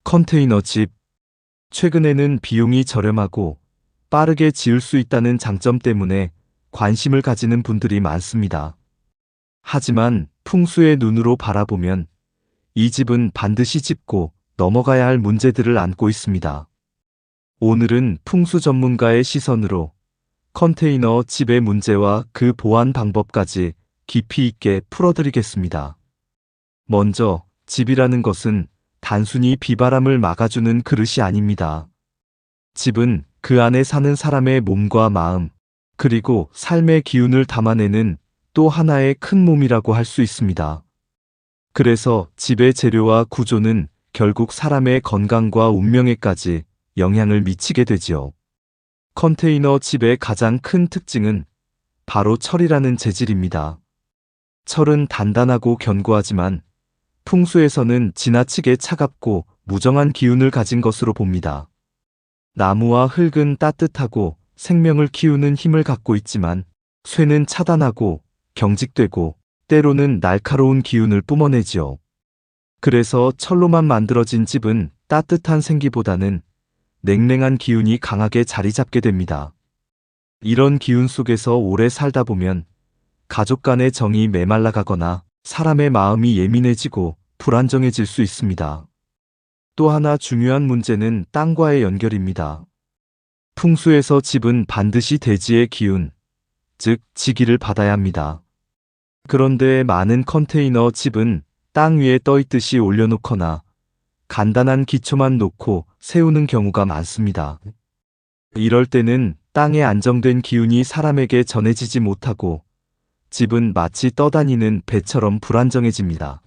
컨테이너 집. 최근에는 비용이 저렴하고 빠르게 지을 수 있다는 장점 때문에 관심을 가지는 분들이 많습니다. 하지만 풍수의 눈으로 바라보면 이 집은 반드시 짚고 넘어가야 할 문제들을 안고 있습니다. 오늘은 풍수 전문가의 시선으로 컨테이너 집의 문제와 그 보완 방법까지 깊이 있게 풀어드리겠습니다. 먼저, 집이라는 것은 단순히 비바람을 막아주는 그릇이 아닙니다. 집은 그 안에 사는 사람의 몸과 마음, 그리고 삶의 기운을 담아내는 또 하나의 큰 몸이라고 할 수 있습니다. 그래서 집의 재료와 구조는 결국 사람의 건강과 운명에까지 영향을 미치게 되지요. 컨테이너 집의 가장 큰 특징은 바로 철이라는 재질입니다. 철은 단단하고 견고하지만 풍수에서는 지나치게 차갑고 무정한 기운을 가진 것으로 봅니다. 나무와 흙은 따뜻하고 생명을 키우는 힘을 갖고 있지만 쇠는 차단하고 경직되고 때로는 날카로운 기운을 뿜어내지요. 그래서 철로만 만들어진 집은 따뜻한 생기보다는 냉랭한 기운이 강하게 자리 잡게 됩니다. 이런 기운 속에서 오래 살다 보면 가족 간의 정이 메말라 가거나 사람의 마음이 예민해지고 불안정해질 수 있습니다. 또 하나 중요한 문제는 땅과의 연결입니다. 풍수에서 집은 반드시 대지의 기운, 즉 지기를 받아야 합니다. 그런데 많은 컨테이너 집은 땅 위에 떠있듯이 올려놓거나 간단한 기초만 놓고 세우는 경우가 많습니다. 이럴 때는 땅에 안정된 기운이 사람에게 전해지지 못하고 집은 마치 떠다니는 배처럼 불안정해집니다.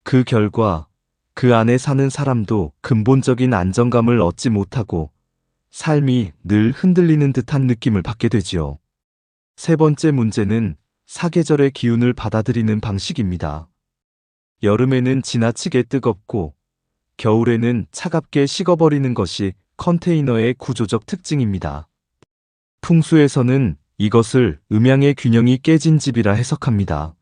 그 결과 그 안에 사는 사람도 근본적인 안정감을 얻지 못하고 삶이 늘 흔들리는 듯한 느낌을 받게 되지요. 세 번째 문제는 사계절의 기운을 받아들이는 방식입니다. 여름에는 지나치게 뜨겁고 겨울에는 차갑게 식어버리는 것이 컨테이너의 구조적 특징입니다. 풍수에서는 이것을 음양의 균형이 깨진 집이라 해석합니다.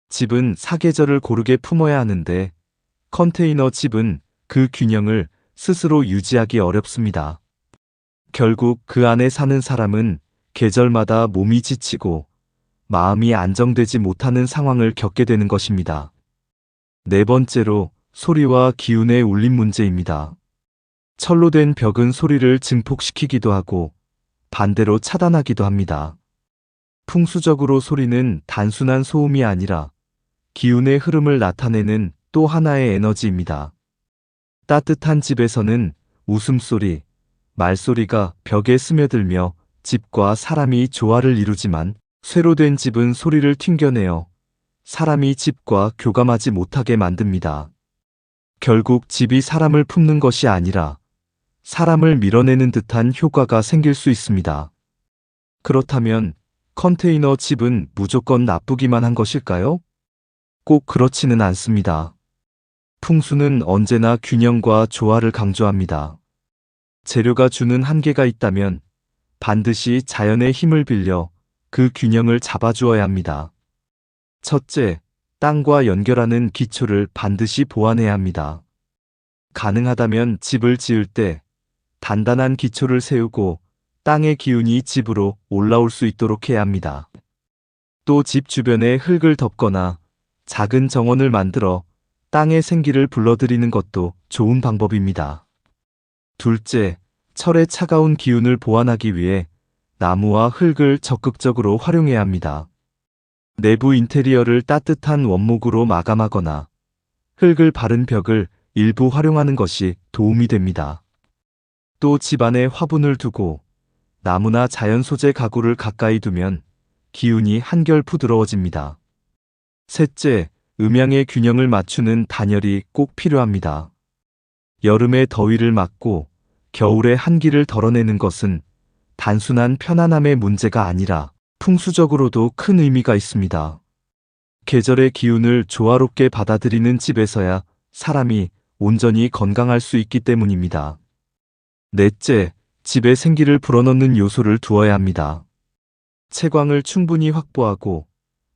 집은 사계절을 고르게 품어야 하는데 컨테이너 집은 그 균형을 스스로 유지하기 어렵습니다. 결국 그 안에 사는 사람은 계절마다 몸이 지치고 마음이 안정되지 못하는 상황을 겪게 되는 것입니다. 네 번째로 소리와 기운의 울림 문제입니다. 철로 된 벽은 소리를 증폭시키기도 하고 반대로 차단하기도 합니다. 풍수적으로 소리는 단순한 소음이 아니라 기운의 흐름을 나타내는 또 하나의 에너지입니다. 따뜻한 집에서는 웃음소리, 말소리가 벽에 스며들며 집과 사람이 조화를 이루지만 쇠로 된 집은 소리를 튕겨내어 사람이 집과 교감하지 못하게 만듭니다. 결국 집이 사람을 품는 것이 아니라 사람을 밀어내는 듯한 효과가 생길 수 있습니다. 그렇다면 컨테이너 집은 무조건 나쁘기만 한 것일까요? 꼭 그렇지는 않습니다. 풍수는 언제나 균형과 조화를 강조합니다. 재료가 주는 한계가 있다면 반드시 자연의 힘을 빌려 그 균형을 잡아주어야 합니다. 첫째, 땅과 연결하는 기초를 반드시 보완해야 합니다. 가능하다면 집을 지을 때 단단한 기초를 세우고 땅의 기운이 집으로 올라올 수 있도록 해야 합니다. 또 집 주변에 흙을 덮거나 작은 정원을 만들어 땅의 생기를 불러들이는 것도 좋은 방법입니다. 둘째, 철의 차가운 기운을 보완하기 위해 나무와 흙을 적극적으로 활용해야 합니다. 내부 인테리어를 따뜻한 원목으로 마감하거나 흙을 바른 벽을 일부 활용하는 것이 도움이 됩니다. 또 집안에 화분을 두고 나무나 자연 소재 가구를 가까이 두면 기운이 한결 부드러워집니다. 셋째, 음양의 균형을 맞추는 단열이 꼭 필요합니다. 여름의 더위를 막고 겨울의 한기를 덜어내는 것은 단순한 편안함의 문제가 아니라 풍수적으로도 큰 의미가 있습니다. 계절의 기운을 조화롭게 받아들이는 집에서야 사람이 온전히 건강할 수 있기 때문입니다. 넷째, 집에 생기를 불어넣는 요소를 두어야 합니다. 채광을 충분히 확보하고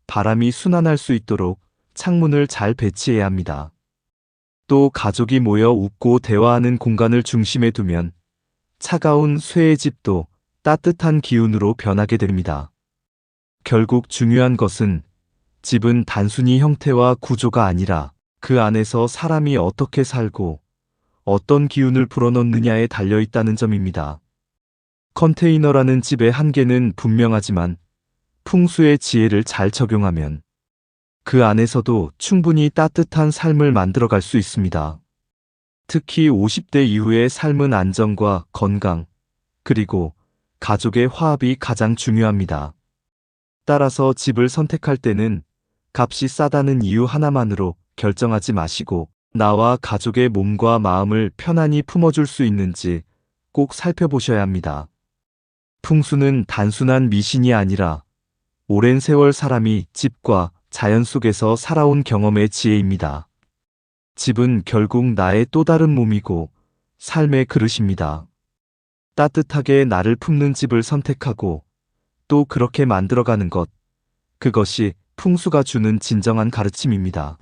바람이 순환할 수 있도록 창문을 잘 배치해야 합니다. 또 가족이 모여 웃고 대화하는 공간을 중심에 두면 차가운 쇠의 집도 따뜻한 기운으로 변하게 됩니다. 결국 중요한 것은 집은 단순히 형태와 구조가 아니라 그 안에서 사람이 어떻게 살고 어떤 기운을 불어넣느냐에 달려 있다는 점입니다. 컨테이너라는 집의 한계는 분명하지만 풍수의 지혜를 잘 적용하면 그 안에서도 충분히 따뜻한 삶을 만들어갈 수 있습니다. 특히 50대 이후의 삶은 안정과 건강, 그리고 가족의 화합이 가장 중요합니다. 따라서 집을 선택할 때는 값이 싸다는 이유 하나만으로 결정하지 마시고 나와 가족의 몸과 마음을 편안히 품어줄 수 있는지 꼭 살펴보셔야 합니다. 풍수는 단순한 미신이 아니라 오랜 세월 사람이 집과 자연 속에서 살아온 경험의 지혜입니다. 집은 결국 나의 또 다른 몸이고 삶의 그릇입니다. 따뜻하게 나를 품는 집을 선택하고 또 그렇게 만들어가는 것, 그것이 풍수가 주는 진정한 가르침입니다.